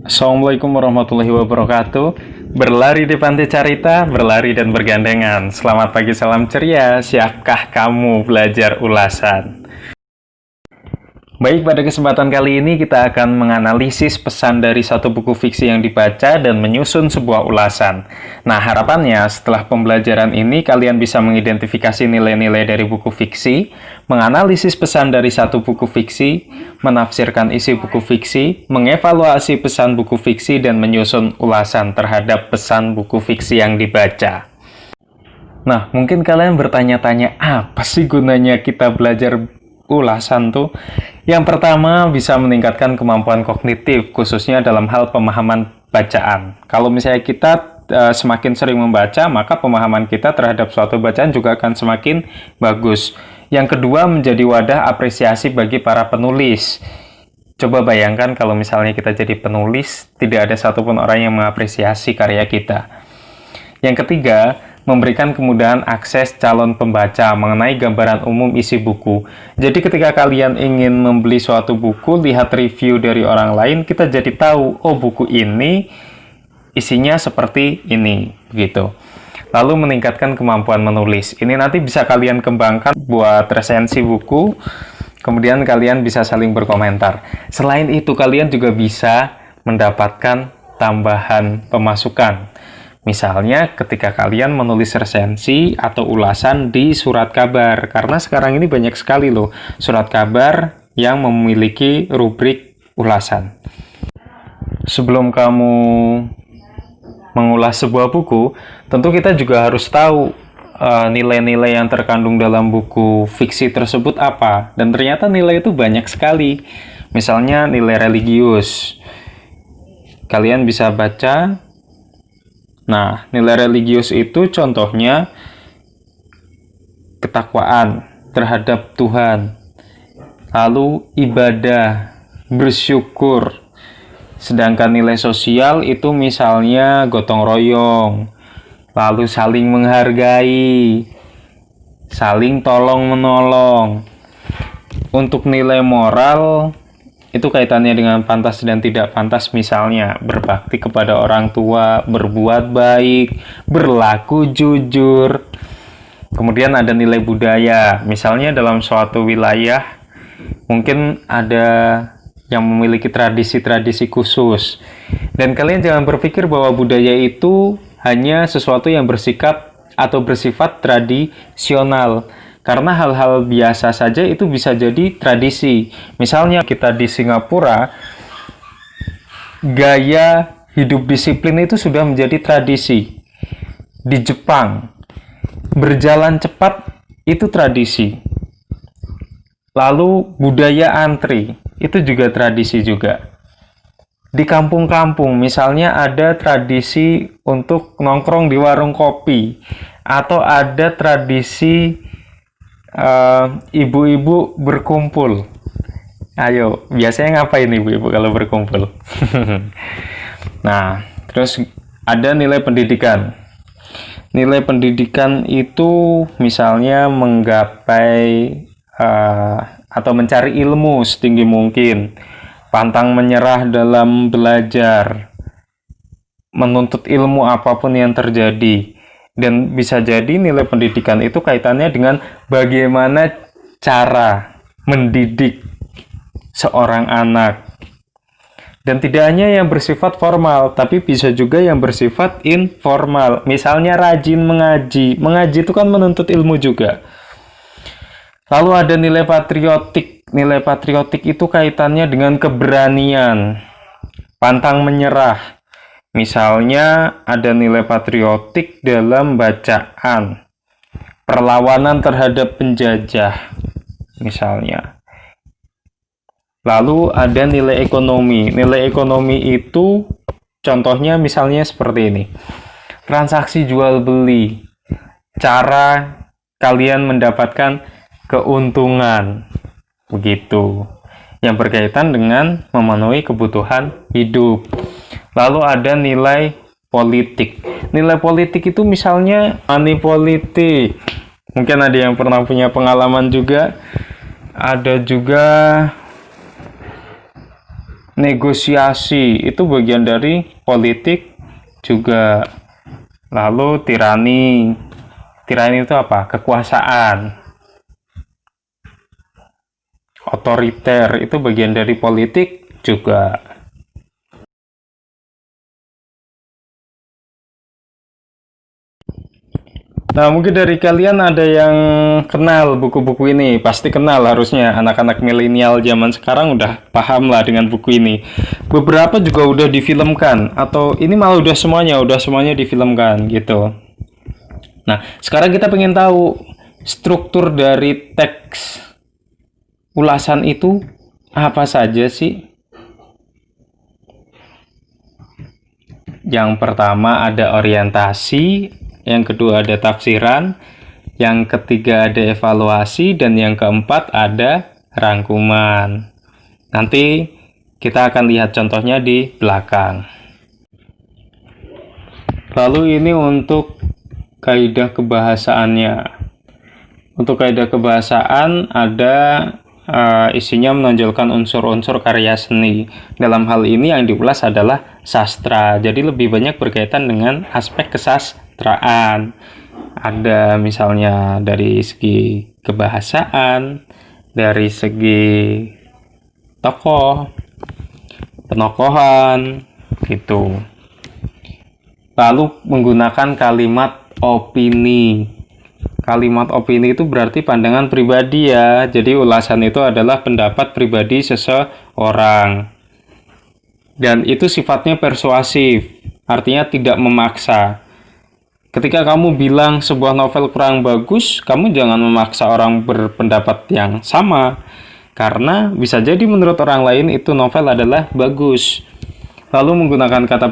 Assalamualaikum warahmatullahi wabarakatuh. Berlari di pantai carita, berlari dan bergandengan. Selamat pagi, salam ceria. Siapkah kamu belajar ulasan? Baik, pada kesempatan kali ini kita akan menganalisis pesan dari satu buku fiksi yang dibaca dan menyusun sebuah ulasan. Nah, harapannya setelah pembelajaran ini kalian bisa mengidentifikasi nilai-nilai dari buku fiksi, menganalisis pesan dari satu buku fiksi, menafsirkan isi buku fiksi, mengevaluasi pesan buku fiksi, dan menyusun ulasan terhadap pesan buku fiksi yang dibaca. Nah, mungkin kalian bertanya-tanya, apa sih gunanya kita belajar ulasan tuh? Yang pertama, bisa meningkatkan kemampuan kognitif, khususnya dalam hal pemahaman bacaan. Kalau misalnya kita semakin sering membaca, maka pemahaman kita terhadap suatu bacaan juga akan semakin bagus. Yang kedua, menjadi wadah apresiasi bagi para penulis. Coba bayangkan kalau misalnya kita jadi penulis, tidak ada satupun orang yang mengapresiasi karya kita. Yang ketiga, memberikan kemudahan akses calon pembaca mengenai gambaran umum isi buku. Jadi ketika kalian ingin membeli suatu buku, lihat review dari orang lain, kita jadi tahu, oh buku ini isinya seperti ini, gitu. Lalu meningkatkan kemampuan menulis. Ini nanti bisa kalian kembangkan buat resensi buku, kemudian kalian bisa saling berkomentar. Selain itu, kalian juga bisa mendapatkan tambahan pemasukan. Misalnya ketika kalian menulis resensi atau ulasan di surat kabar, karena sekarang ini banyak sekali loh surat kabar yang memiliki rubrik ulasan. Sebelum kamu mengulas sebuah buku, tentu kita juga harus tahu nilai-nilai yang terkandung dalam buku fiksi tersebut apa. Dan ternyata nilai itu banyak sekali. Misalnya nilai religius. Kalian bisa baca. Nah, nilai religius itu contohnya ketakwaan terhadap Tuhan, lalu ibadah, bersyukur. Sedangkan nilai sosial itu misalnya gotong royong, lalu saling menghargai, saling tolong-menolong. Untuk nilai moral, itu kaitannya dengan pantas dan tidak pantas, misalnya berbakti kepada orang tua, berbuat baik, berlaku jujur. Kemudian ada nilai budaya, misalnya dalam suatu wilayah mungkin ada yang memiliki tradisi-tradisi khusus. Dan kalian jangan berpikir bahwa budaya itu hanya sesuatu yang bersifat tradisional. Karena hal-hal biasa saja itu bisa jadi tradisi. Misalnya kita di Singapura, gaya hidup disiplin itu sudah menjadi tradisi. Di Jepang, berjalan cepat itu tradisi. Lalu budaya antri, itu juga tradisi juga. Di kampung-kampung, misalnya ada tradisi untuk nongkrong di warung kopi, atau ada tradisi ibu-ibu berkumpul. Ayo, biasanya ngapain ibu-ibu kalau berkumpul? Nah, terus ada nilai pendidikan. Nilai pendidikan itu misalnya menggapai atau mencari ilmu setinggi mungkin, pantang menyerah dalam belajar, menuntut ilmu apapun yang terjadi. Dan bisa jadi nilai pendidikan itu kaitannya dengan bagaimana cara mendidik seorang anak. Dan tidak hanya yang bersifat formal, tapi bisa juga yang bersifat informal. Misalnya rajin mengaji. Mengaji itu kan menuntut ilmu juga. Lalu ada nilai patriotik. Nilai patriotik itu kaitannya dengan keberanian, pantang menyerah. Misalnya ada nilai patriotik dalam bacaan, perlawanan terhadap penjajah, misalnya. Lalu ada nilai ekonomi. Nilai ekonomi itu contohnya misalnya seperti ini. Transaksi jual beli, cara kalian mendapatkan keuntungan, begitu. Yang berkaitan dengan memenuhi kebutuhan hidup. Lalu ada nilai politik. Nilai politik itu misalnya money politik. Mungkin ada yang pernah punya pengalaman juga. Ada juga Negosiasi itu bagian dari politik juga. Lalu tirani. Tirani itu apa? Kekuasaan. Otoriter itu bagian dari politik juga. Nah, mungkin dari kalian ada yang kenal buku-buku ini. Pasti kenal harusnya. Anak-anak milenial zaman sekarang udah paham lah dengan buku ini. Beberapa juga udah difilmkan. Atau ini malah udah semuanya difilmkan gitu. Nah, sekarang kita pengen tahu struktur dari teks ulasan itu apa saja sih? Yang pertama ada orientasi, yang kedua ada tafsiran, yang ketiga ada evaluasi, dan yang keempat ada rangkuman. Nanti kita akan lihat contohnya di belakang. Lalu ini untuk kaidah kebahasaannya. Untuk kaidah kebahasaan ada isinya menonjolkan unsur-unsur karya seni. Dalam hal ini yang diulas adalah sastra. Jadi lebih banyak berkaitan dengan aspek kesastraan. Ada misalnya dari segi kebahasaan, dari segi tokoh, penokohan, gitu. Lalu menggunakan kalimat opini. Kalimat opini itu berarti pandangan pribadi ya. Jadi ulasan itu adalah pendapat pribadi seseorang. Dan itu sifatnya persuasif, artinya tidak memaksa. Ketika kamu bilang sebuah novel kurang bagus, kamu jangan memaksa orang berpendapat yang sama. Karena bisa jadi menurut orang lain itu novel adalah bagus. Lalu menggunakan kata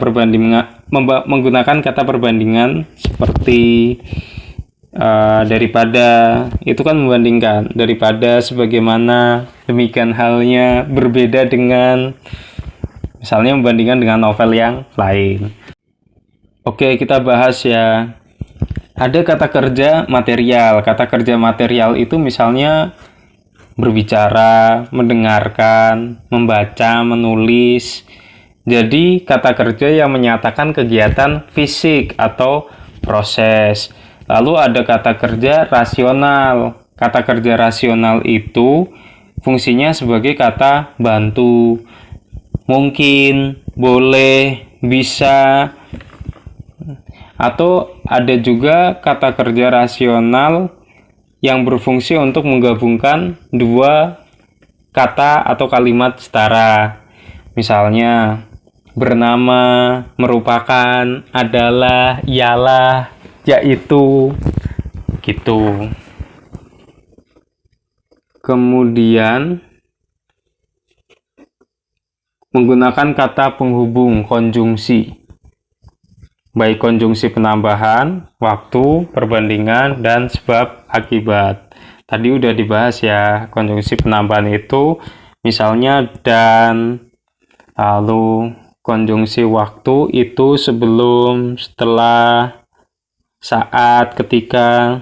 perbandingan seperti daripada, itu kan membandingkan, daripada, sebagaimana, demikian halnya, berbeda dengan, misalnya membandingkan dengan novel yang lain. Oke, kita bahas ya. Ada kata kerja material. Kata kerja material itu misalnya berbicara, mendengarkan, membaca, menulis. Jadi kata kerja yang menyatakan kegiatan fisik atau proses. Lalu ada kata kerja rasional. Kata kerja rasional itu fungsinya sebagai kata bantu. Mungkin, boleh, bisa. Atau ada juga kata kerja rasional yang berfungsi untuk menggabungkan dua kata atau kalimat setara. Misalnya, bernama, merupakan, adalah, ialah, yaitu, gitu. Kemudian menggunakan kata penghubung, konjungsi. Baik konjungsi penambahan, waktu, perbandingan, dan sebab akibat. Tadi udah dibahas ya, konjungsi penambahan itu misalnya dan, lalu konjungsi waktu itu sebelum, setelah, saat, ketika.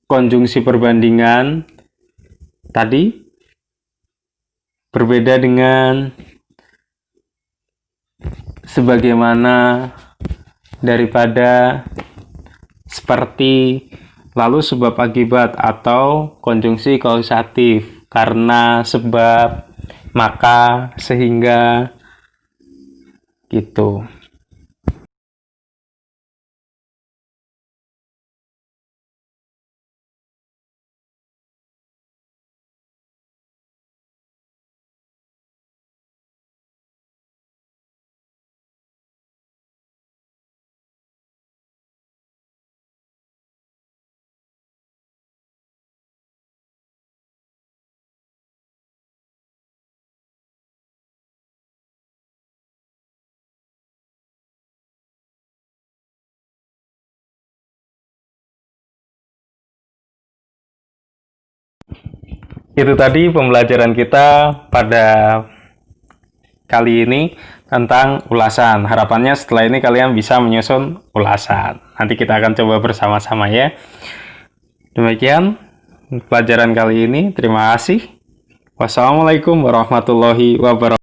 Konjungsi perbandingan tadi berbeda dengan, sebagaimana, daripada, seperti. Lalu sebab akibat atau konjungsi kausatif, karena, sebab, maka, sehingga, gitu. Itu tadi pembelajaran kita pada kali ini tentang ulasan. Harapannya setelah ini kalian bisa menyusun ulasan. Nanti kita akan coba bersama-sama ya. Demikian pelajaran kali ini. Terima kasih. Wassalamualaikum warahmatullahi wabarakatuh.